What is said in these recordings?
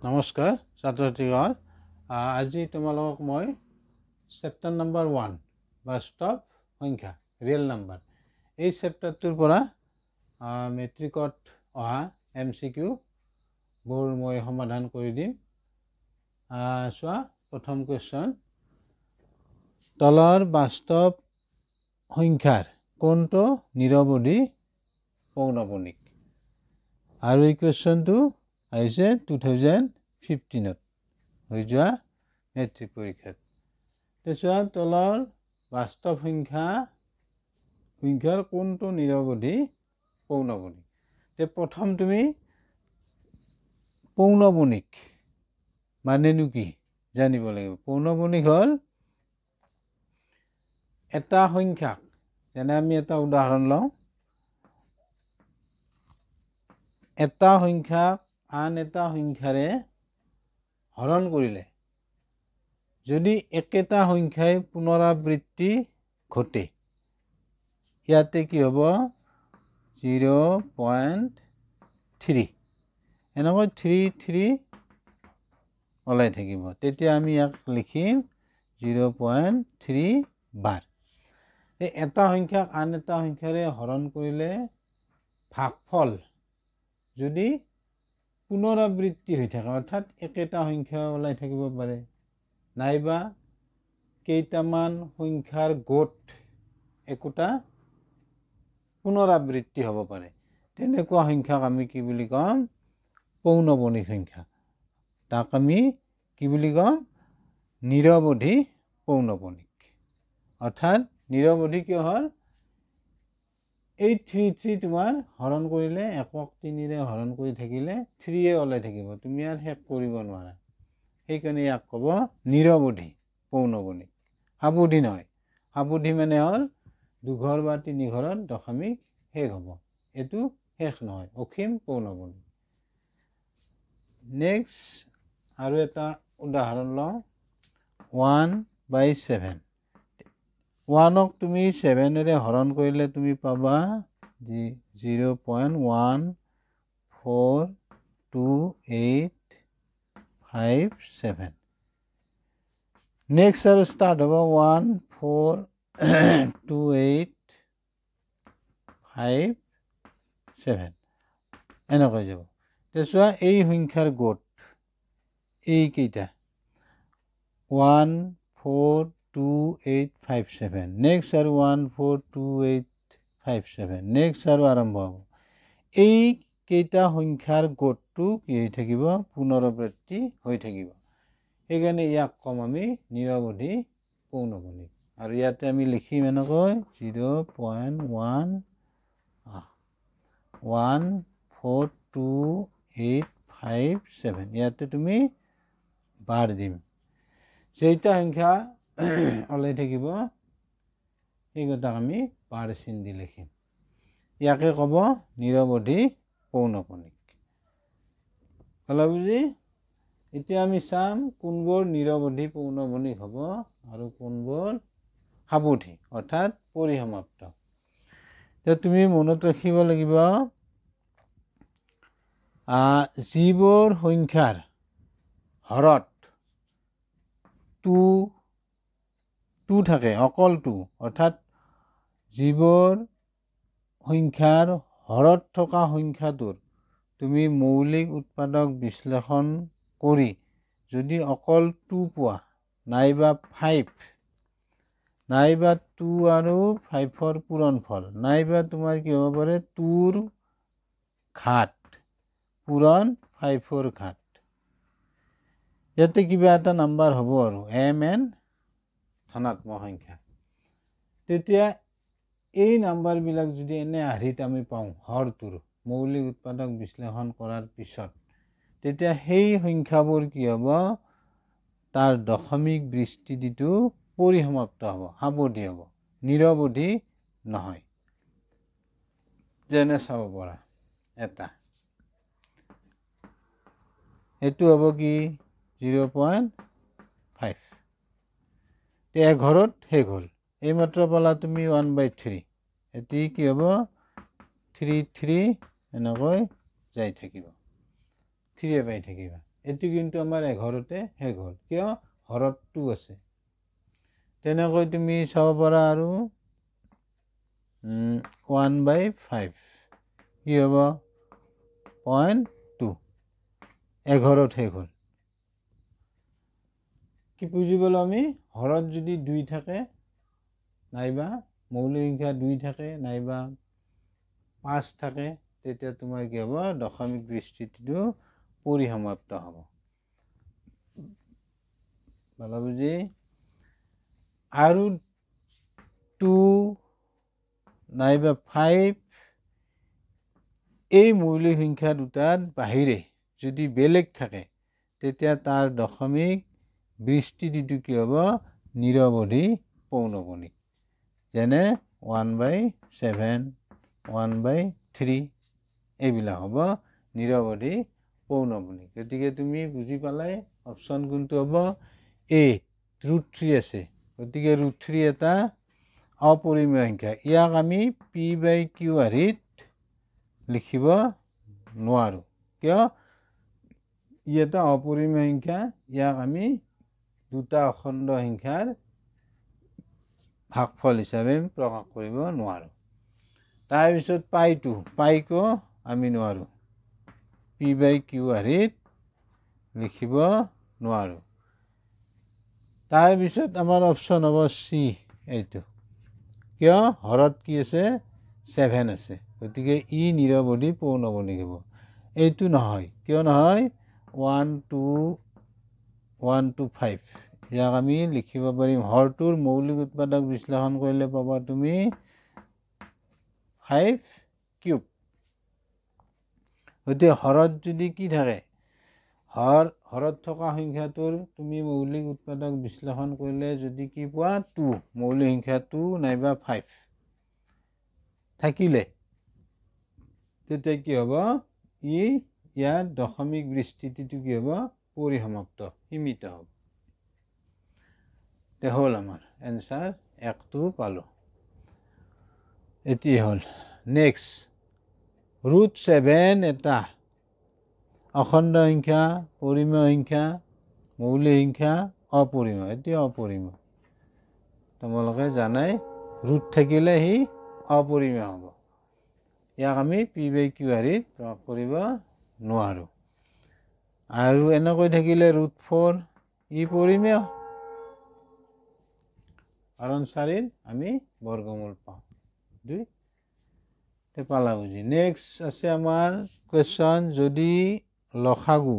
নমস্কাৰ ছাত্ৰ-ছাত্ৰীগণ আজি তোমালোকক মই চেপ্টাৰ নম্বৰ 1 বাস্তৱ সংখ্যা ৰিয়েল নাম্বাৰ এই চেপ্টাৰটোৰ পৰা মেট্ৰিকত অহা MCQ বোৰ মই সমাধান কৰি দিম। চোৱা প্ৰথম কোৱেশ্চন, তলৰ বাস্তৱ সংখ্যাৰ কোনটো নিৰৱধি পৌনঃপুনিক? আৰু এই কোৱেশ্চনটো আহিছে 2015 হৈ যোৱা মেট্ৰিক পৰীক্ষাত। চোৱা তলৰ বাস্তৱ সংখ্যাৰ কোনটো নিৰৱধি পৌনঃপুনিক? প্ৰথম তুমি পৌনঃপুনিক মানেনো কি জানিব লাগিব। পৌনঃপুনিক হ'ল এটা সংখ্যাক, যেনে আমি এটা উদাহৰণ লওঁ, এটা সংখ্যাক আন এটা সংখ্যাৰে হৰণ কৰিলে যদি একেটা সংখ্যাই পুনৰাবৃত্তি ঘটে, ইয়াতে কি হ'ব 0.3 এনেকৈ 3 ওলাই থাকিব। তেতিয়া আমি ইয়াক লিখিম 0.3 বাৰ। এটা সংখ্যাক আন এটা সংখ্যাৰে হৰণ কৰিলে ভাগফল যদি পুনৰাবৃত্তি হৈ থাকে, অৰ্থাৎ একেটা সংখ্যা ওলাই থাকিব পাৰে, নাইবা কেইটামান সংখ্যাৰ গোট একোটা পুনৰাবৃত্তি হ'ব পাৰে, তেনেকুৱা সংখ্যাক আমি কি বুলি ক'ম? পৌনঃপুনিক সংখ্যা। তাক আমি কি বুলি ক'ম? নিৰৱধি পৌনঃপুনিক। অৰ্থাৎ নিৰৱধি কিয় হ'ল? এই 3 তোমাৰ হৰণ কৰিলে, একক 3ৰে হৰণ কৰি থাকিলে 3 ওলাই থাকিব, তুমি আৰু শেষ কৰিব নোৱাৰা। সেইকাৰণে ইয়াক ক'ব নিৰৱধি পৌনঃপুনিক। সাৱধি নহয়। সাৱধি মানে হ'ল 2 ঘৰ বা 3 ঘৰত দশমিক শেষ হ'ব, এইটো শেষ নহয়, অসীম পৌনঃপুনিক। নেক্সট আৰু এটা উদাহৰণ লওঁ, 1/7। 1ক তুমি 7ৰে হৰণ কৰিলে তুমি পাবা 0.142857। নেক্সট আৰু ষ্টাৰ্ট হ'ব 1428557 এনেকৈ যাব। চোৱা এই সংখ্যাৰ গোট এইকেইটা 1428557, নেক্সট আৰু 1428557, নেক্সট আৰু আৰম্ভ হ'ব। এই কেইটা সংখ্যাৰ গোটটো কি হৈ থাকিব? পুনৰাবৃত্তি হৈ থাকিব। সেইকাৰণে ইয়াক ক'ম আমি নিৰৱধি পৌনঃপুনিক। আৰু ইয়াতে আমি লিখিম এনেকৈ 1428557, ইয়াতে তুমি বাৰ দিম। যেইটা সংখ্যা ওলাই থাকিব সেইকেইটাক আমি বাৰ চিন দি লিখিম। ইয়াকে ক'ব নিৰৱধি পৌনঃপুনিক। ক'লা বুজি? এতিয়া আমি চাম কোনবোৰ নিৰৱধি পৌনঃপুনিক হ'ব আৰু কোনবোৰ সাৱধি অৰ্থাৎ পৰিসমাপ্ত। তুমি মনত ৰাখিব লাগিব, যিবোৰ সংখ্যাৰ হৰত 2 থাকে, অকল 2, অৰ্থাৎ যিবোৰ সংখ্যাৰ হৰত থকা সংখ্যাটোৰ তুমি মৌলিক উৎপাদক বিশ্লেষণ কৰি যদি অকল 2 পোৱা, নাইবা 5, নাইবা 2 আৰু 5ৰ পূৰণফল, নাইবা তোমাৰ কি হ'ব পাৰে 2ৰ ঘাত পূৰণ 5ৰ ঘাত, ইয়াতে কিবা এটা নাম্বাৰ হ'ব আৰু mn ধনাত্মক সংখ্যা। তেতিয়া এই নাম্বাৰবিলাক যদি এনে আৰ্হিত আমি পাওঁ হৰটোৰ মৌলিক উৎপাদক বিশ্লেষণ কৰাৰ পিছত, তেতিয়া সেই সংখ্যাবোৰ কি হ'ব? তাৰ দশমিক বিস্তৃতিটো পৰিসমাপ্ত হ'ব, সাৱধি হ'ব, নিৰৱধি নহয়। যেনে চাব পৰা এটা, এইটো হ'ব কি 0.5, ঘৰত শেষ হ'ল। এইমাত্ৰ পালা তুমি 1/3, এটি কি হ'ব 3 এনেকৈ যাই থাকিব, 3 পাই থাকিবা। এটো কিন্তু আমাৰ 11তে শেষ হ'ল কিয় হৰত 2 আছে তেনেকৈ তুমি চাব পাৰা আৰু 1/5 কি হ'ব 0.2 11ত শেষ হ'ল কি বুজিবলৈ আমি হৰত যদি 2 থাকে নাইবা মৌলিক সংখ্যা 2 থাকে নাইবা 5 থাকে তেতিয়া তোমাৰ কি হ'ব দশমিক বিস্তৃতিটো পৰিসমাপ্ত হ'ব ভালো বুজি আৰু 2 নাইবা 5 এই মৌলিক সংখ্যা দুটাৰ বাহিৰে যদি বেলেগ থাকে তেতিয়া তাৰ দশমিক বিস্তৃতিটো কি হ'ব নিৰৱধি পৌনঃপুনিক যেনে 1/7 1/3 এইবিলাক হ'ব নিৰৱধি পৌনঃপুনিক গতিকে তুমি বুজি পালাই অপচন কোনটো হ'ব এ √3 আছে গতিকে √3 এটা অপৰিমেয় সংখ্যা ইয়াক আমি p/q আৰিত লিখিব নোৱাৰো কিয় ই এটা অপৰিমেয় সংখ্যা ইয়াক আমি দুটা অখণ্ড সংখ্যাৰ ভাগফল হিচাপে প্ৰকাশ কৰিব নোৱাৰো তাৰ পিছত পাইকো আমি নোৱাৰো p/q আৰিত লিখিব নোৱাৰো তাৰ পিছত আমাৰ অপচন হ'ব সি এইটো কিয় হৰত কি আছে 7 আছে গতিকে ই নিৰৱধি পৌনঃপুনিক হ'ব এইটো নহয় কিয় নহয় 1 2 5 ইয়াক আমি লিখিব পাৰিম হৰটোৰ মৌলিক উৎপাদক বিশ্লেষণ কৰিলে পাবা তুমি 5 কিউব গতিকে হৰত যদি কি থাকে হৰত থকা সংখ্যাটোৰ তুমি মৌলিক উৎপাদক বিশ্লেষণ কৰিলে যদি কি পোৱা 2 মৌলিক সংখ্যা 2 নাইবা 5 থাকিলে তেতিয়া কি হ'ব ইয়াৰ দশমিক বিস্তৃতিটো কি হ'ব পৰিসমাপ্ত সীমিত হ'ব তে হ'ল আমাৰ এনসাৰ 1টো পালো এটি হ'ল নেক্সট √7 এটা অখণ্ড সংখ্যা পৰিমেয় সংখ্যা মৌলিক সংখ্যা অপৰিমেয় এটি অপৰিমেয় তোমালোকে জানাই ৰুট থাকিলে হি অপৰিমেয় হ'ব ইয়াক আমি p/q আৰিত প্ৰকাশ কৰিব নোৱাৰো আৰু এনেকৈ থাকিলে √4 ই পৰিমেয় কাৰণ 4 আমি বৰ্গমূল পাওঁ 2 তে পালা বুজি নেক্সট আছে আমাৰ কোৱেশ্চন যদি লসাগু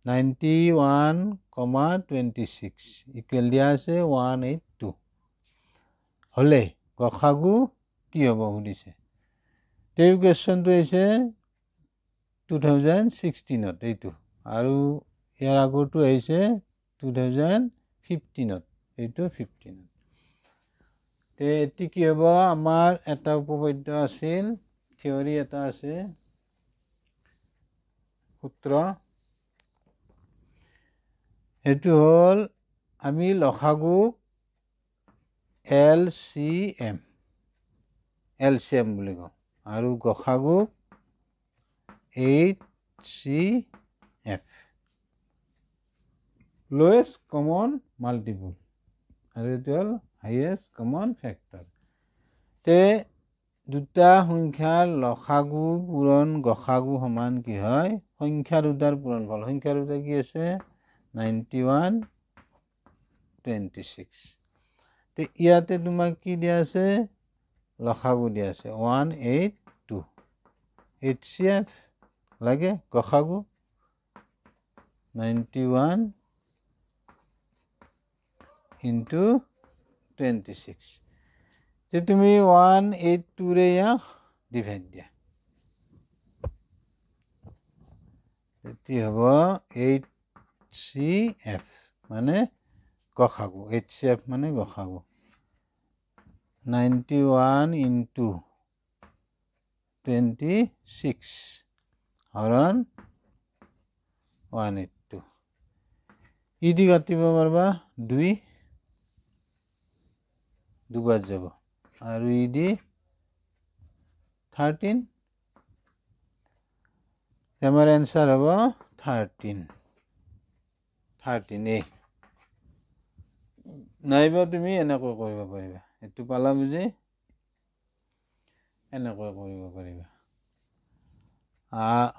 91,26 ইকুৱেল দিয়া আছে 182 হলে গসাগু কি হ'ব সুধিছে এই কোৱেশ্চনটো হৈছে 2016ত এইটো আৰু ইয়াৰ আগৰটো আহিছে 2015ত এইটো 15ত তে এটি কি হ'ব আমাৰ এটা উপপাদ্য আছিল থিওৰি এটা আছে সূত্ৰ এটো হ'ল আমি লসাগু LCM বুলি কওঁ আৰু গসাগু HCF lowest common multiple আৰু এটো হ'ল highest common factor তে দুটা সংখ্যাৰ লসাগু পূৰণ গসাগু সমান কি হয় সংখ্যা দুটাৰ পূৰণফল সংখ্যা দুটা কি আছে 91 26 তে ইয়াতে তোমাক কি দিয়া আছে লসাগু দিয়া আছে 182 HCF লাগে গসাগু 91 into 26 যে তুমি 182 ৰে ইয়াক ডিভাইড দিয়া এটি হ'ব 8CF মানে গসাগু HCF মানে গসাগু 91 into 26 হৰণ 182 ইদি কাটিব পাৰবা 2 দুবাৰ যাব আৰু ইদি 13 আমাৰ এনসাৰ হ'ব 13 13a নাইবা তুমি এনেকৈ কৰিব পাৰিবা এটো পালা বুজি এনেকৈ কৰিব পাৰিবা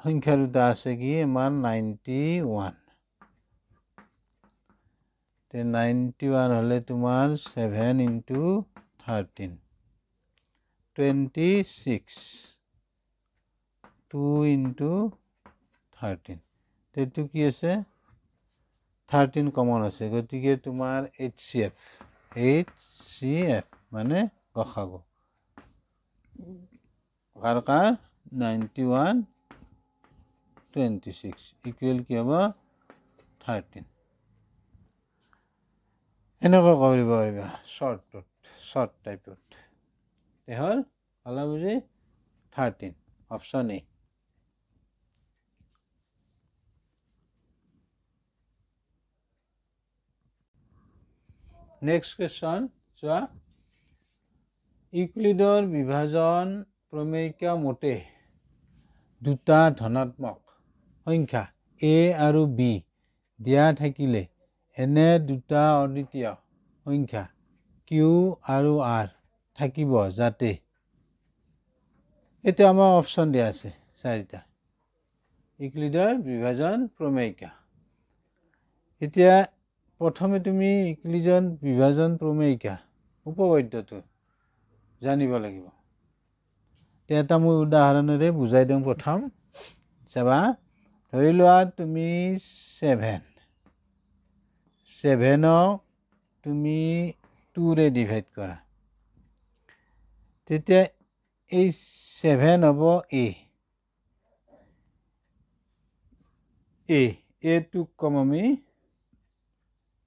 সংখ্যা দুটা আছে কি আমাৰ 91 তে 91 হলে তোমাৰ 7 into 13 26 2 into 13 তেটো কি আছে 13 কমন আছে গতিকে তোমাৰ HCF মানে গসাগু কাৰ 91 26 ইকুৱেল কি হ'ব 13 এনেকৈ কৰিব পাৰিবা শৰ্ট টাইপত হল পালা বুজি 13 অপচন এ নেক্সট কোৱেশ্চন চোৱা ইউক্লিডৰ বিভাজন প্ৰমেয়িকা মতে দুটা ধনাত্মক সংখ্যা a আৰু b দিয়া থাকিলে এনে দুটা অদ্বিতীয় সংখ্যা q আৰু r থাকিব যাতে এটা আমাৰ অপচন দিয়া আছে চাৰিটা ইউক্লিডৰ বিভাজন প্ৰমেয়িকা এতিয়া প্ৰথমে তুমি ইউক্লিডৰ বিভাজন প্ৰমেয়িকা উপপাদ্যটো জানিব লাগিব এটা মই উদাহৰণেৰে বুজাই দিম প্ৰথম চাবা ধৰি লোৱা তুমি 7 তুমি 2 ৰে ডিভাইড কৰা তেতিয়া এই 7 হ'ব a টু কম আমি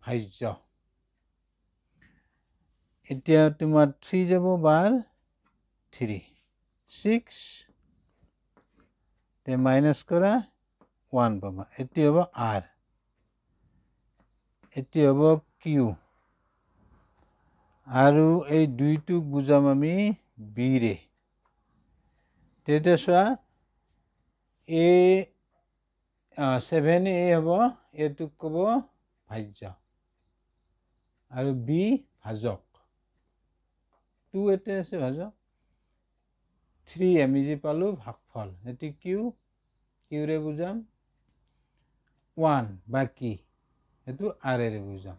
ভাজ্য এতিয়া তোমাৰ 3 যাব বাৰ 3 6 তে মাইনাস কৰা 1 পাবা এটি হ'ব r এটি হ'ব q আৰু এই দুইটুক বুজাম আমি b ৰে তেতিয়া চোৱা a 7a হ'ব এটুক ক'ব ভাজ্য আৰু b ভাজক 2 এতে আছে ভাজক 3 আমি যে পালো ভাগফল এটি q ৰে বুজাম 1 বাকি এটো r ৰে বুজাম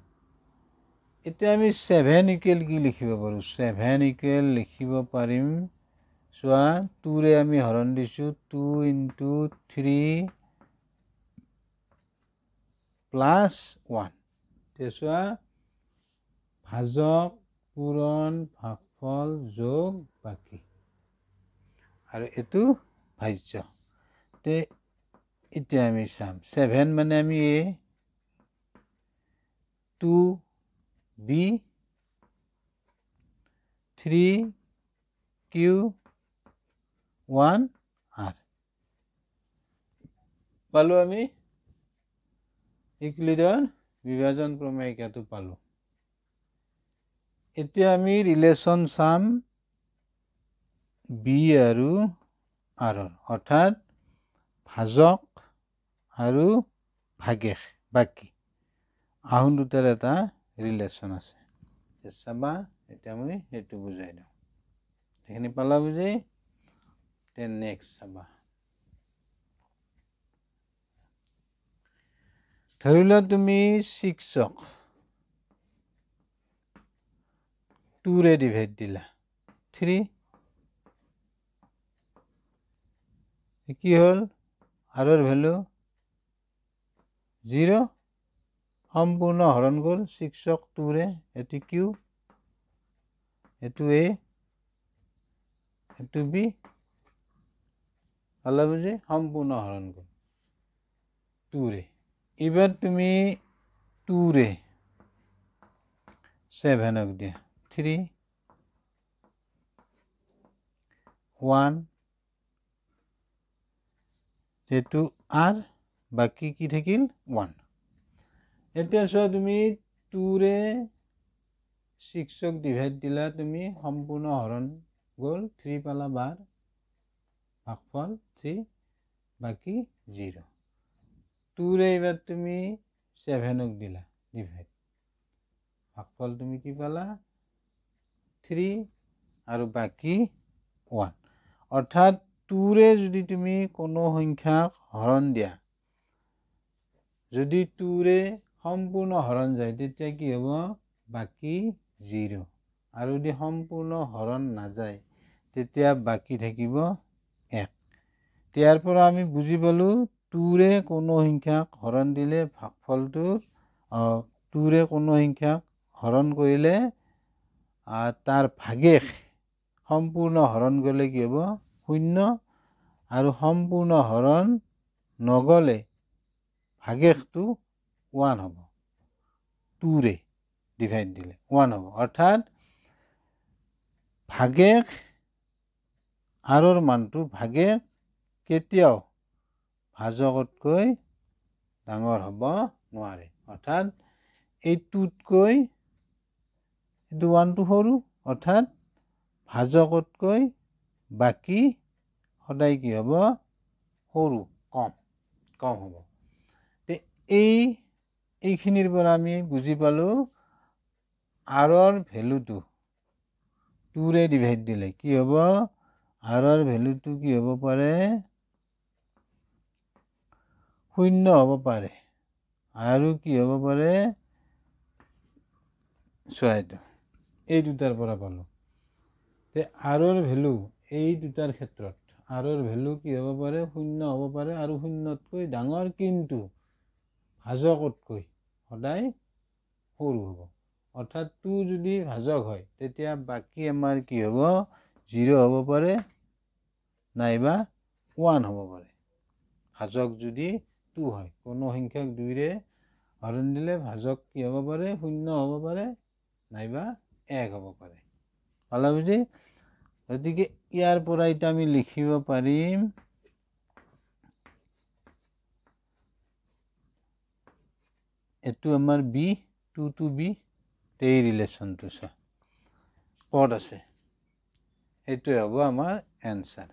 এতিয়া আমি 7 ইকুৱেল কি লিখিব পাৰো 7 ইকুৱেল লিখিব পাৰিম চোৱা 2 ৰে আমি হৰণ দিছো 2 into 3 plus 1 তে চোৱা ভাজক পূৰণ ভাগফল যোগ বাকি আৰু এটো ভাজ্য তে এতিয়া আমি চাম 7 মানে আমি a 2 b 3 q 1 r পালো আমি ইউক্লিডৰ বিভাজন প্ৰমেয়িকাটো পালো এতিয়া আমি ৰিলেশন চাম b আৰু r অৰ্থাৎ ভাজক আৰু ভাগেশ বাকি আহুন দুটাৰ এটা ৰিলেশন আছে চাবা এতিয়া আমি হেতু বুজাই দিওঁ এখানে পালা বুজি তে নেক্সট চাবা ধৰিলা তুমি 6ক 2 ৰে ডিভাইড দিলা 3 কি হল r ৰ ভ্যালু 0 সম্পূৰ্ণ হৰণ গল 6ক 2 ৰে এটি q এটো a এটো b হলা বুজি সম্পূৰ্ণ হৰণ গল 2 ৰে এবাৰ তুমি 2 ৰে 7ক দিয়া 3 1 যেটো r বাকি কি থাকিল 1 এতিয়া চোৱা তুমি 2 ৰে 6ক ডিভাইড দিলা তুমি সম্পূৰ্ণ হৰণ গল 3 পালা বাৰ ভাগফল 3 বাকি 0 2 ৰে এবাৰ তুমি 7ক দিলা ডিভাইড ভাগফল তুমি কি পালা 3 আৰু বাকি 1 অৰ্থাৎ 2ৰে যদি তুমি কোনো সংখ্যাক হৰণ দিয়া যদি 2ৰে সম্পূৰ্ণ হৰণ যায় তেতিয়া কি হ'ব বাকি 0 আৰু যদি সম্পূৰ্ণ হৰণ নাযায় তেতিয়া বাকি থাকিব 1 ইয়াৰ পৰা আমি বুজি পালো 2ৰে কোনো সংখ্যাক হৰণ দিলে ভাগফলটোৰ 2ৰে কোনো সংখ্যাক হৰণ কৰিলে তাৰ ভাগেশ সম্পূৰ্ণ হৰণ গলে কি হ'ব 0 আৰু সম্পূৰ্ণ হৰণ নগলে ভাগেশটো 1 হ'ব 2ৰে ডিভাইড দিলে 1 হ'ব অৰ্থাৎ ভাগেশ আৰৰ মানটো ভাগেশ কেতিয়াও ভাজকতকৈ ডাঙৰ হ'ব নোৱাৰে অৰ্থাৎ এইটোতকৈ এইটো 1টো সৰু অৰ্থাৎ ভাজকতকৈ বাকি সদায় কি হ'ব সৰু কম হ'ব তে এইখিনিৰ পৰা আমি বুজি পালো আৰৰ ভ্যালুটো 2ৰে ডিভাইড দিলে কি হ'ব আৰৰ ভ্যালুটো কি হ'ব পাৰে 0 হ'ব পাৰে আৰু কি হ'ব পাৰে ছয়টো এই দুটাৰ পৰা পালো তে আৰৰ ভ্যালু এই দুটাৰ ক্ষেত্ৰত আৰৰ ভ্যালু কি হ'ব পাৰে 0 হ'ব পাৰে আৰু 0তকৈ ডাঙৰ কিন্তু ভাজকতকৈ সদায় সৰু হ'ব অৰ্থাৎ 2 যদি ভাজক হয় তেতিয়া বাকি আমাৰ কি হ'ব 0 হ'ব পাৰে নাইবা 1 হ'ব পাৰে ভাজক যদি 2 হয় কোনো সংখ্যাক 2ৰে হৰণ দিলে ভাজক কি হ'ব পাৰে 0 হ'ব পাৰে নাইবা 1 হ'ব পাৰে ভালো বুজি গতিকে ইয়াৰ পৰা এটা আমি লিখিব পাৰিম এটো আমাৰ b 2 to b এই ৰিলেশনটো আছে পদ আছে এটো হ'ব আমাৰ आंसर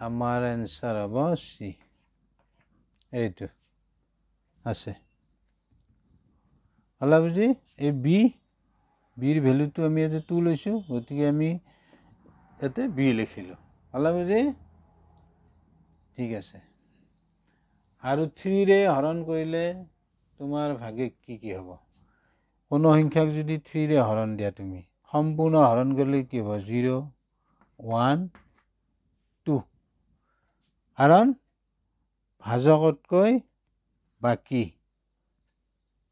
আমাৰ आंसर হ'ব c এইটো আছে ভালো বুজি এই বিৰ ভ্যালুটো আমি এতে 2 লৈছো গতিকে আমি এতে b লিখিলো ভালো বুজি ঠিক আছে আৰু 3ৰে হৰণ কৰিলে তোমাৰ ভাগে কি হ'ব কোনো সংখ্যাক যদি 3ৰে হৰণ দিয়া তুমি সম্পূৰ্ণ হৰণ কৰিলে কি হ'ব 0 1 2 কাৰণ ভাজকতকৈ বাকি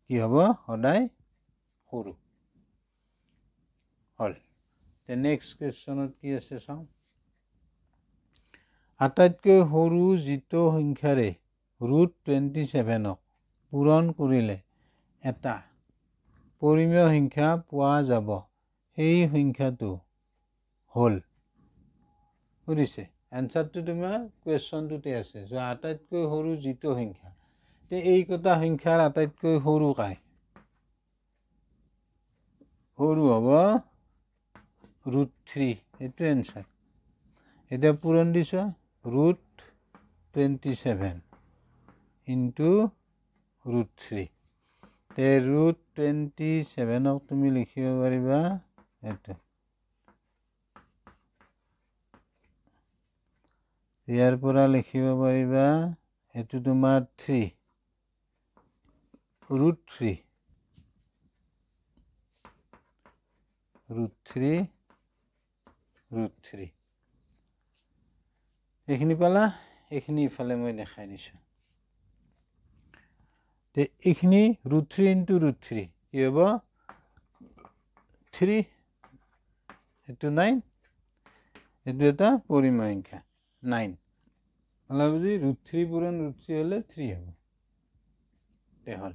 কি হ'ব সদায় সৰু হল তে নেক্সট কোৱেশ্চনত কি আছে চাও আটাইতকৈ সৰু যিটো সংখ্যাৰে √27ক পূৰণ কৰিলে এটা পৰিমেয় সংখ্যা পোৱা যাব সেই সংখ্যাটো হল বুজিছে आंसरটো তোমাৰ কোৱেশ্চনটোতে আছে যে আটাইতকৈ সৰু যিটো সংখ্যা তে এই কটা সংখ্যাৰ আটাইতকৈ সৰু কাই সৰু হ'ব √3 এটো आंसर এটা পূৰণ দিছো √27 into √3 তে √27ক তুমি লিখিব পাৰিবা এটো ইয়াৰ পৰা লিখিব পাৰিবা এটো তোমাৰ 3 √3 এখিনি পালা এখিনি ইফালে মই দেখাই দিছো তে এখিনি √3 into √3 কি হ'ব 3 এটো 9 এটো এটা পৰিমেয় সংখ্যা 9 মানে বুজি √3 পূৰণ √3 হলে 3 হ'ব তে হল